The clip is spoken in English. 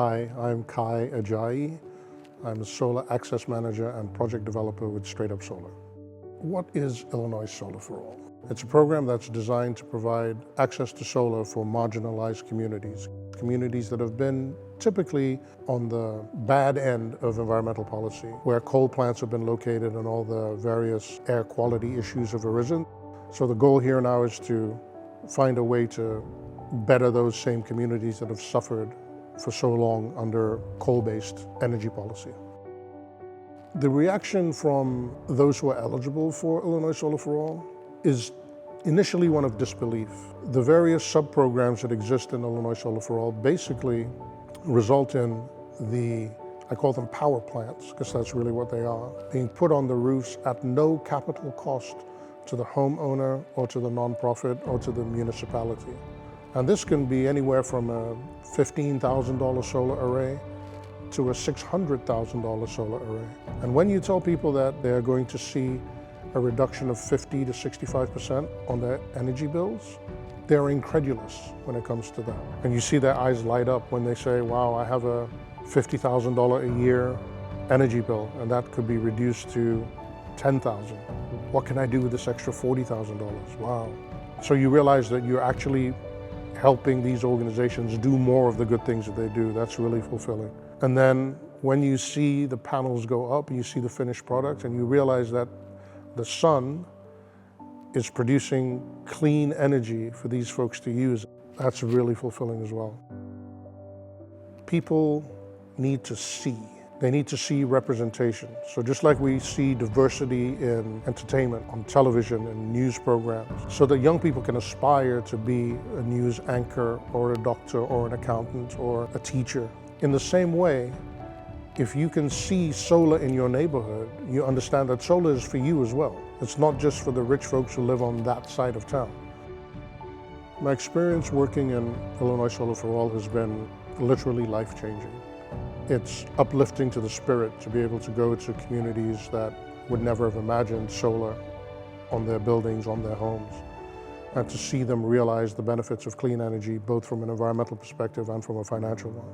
Hi, I'm Ajayi. I'm a solar access manager and project developer with StraightUp Solar. What is Illinois Solar for All? It's a program that's designed to provide access to solar for marginalized communities that have been typically on the bad end of environmental policy, where coal plants have been located and all the various air quality issues have arisen. So the goal here now is to find a way to better those same communities that have suffered for so long under coal-based energy policy. The reaction from those who are eligible for Illinois Solar for All is initially one of disbelief. The various sub-programs that exist in Illinois Solar for All basically result in I call them power plants, because that's really what they are, being put on the roofs at no capital cost to the homeowner or to the nonprofit or to the municipality. And this can be anywhere from a $15,000 solar array to a $600,000 solar array. And when you tell people that they're going to see a reduction of 50 to 65% on their energy bills, they're incredulous when it comes to that. And you see their eyes light up when they say, wow, I have a $50,000 a year energy bill, and that could be reduced to $10,000. What can I do with this extra $40,000? Wow. So you realize that you're actually helping these organizations do more of the good things that they do. That's really fulfilling. And then when you see the panels go up, you see the finished product, and you realize that the sun is producing clean energy for these folks to use, that's really fulfilling as well. People need to see. They need to see representation. So just like we see diversity in entertainment, on television and news programs, so that young people can aspire to be a news anchor or a doctor or an accountant or a teacher. In the same way, if you can see solar in your neighborhood, you understand that solar is for you as well. It's not just for the rich folks who live on that side of town. My experience working in Illinois Solar for All has been literally life-changing. It's uplifting to the spirit to be able to go to communities that would never have imagined solar on their buildings, on their homes, and to see them realize the benefits of clean energy, both from an environmental perspective and from a financial one.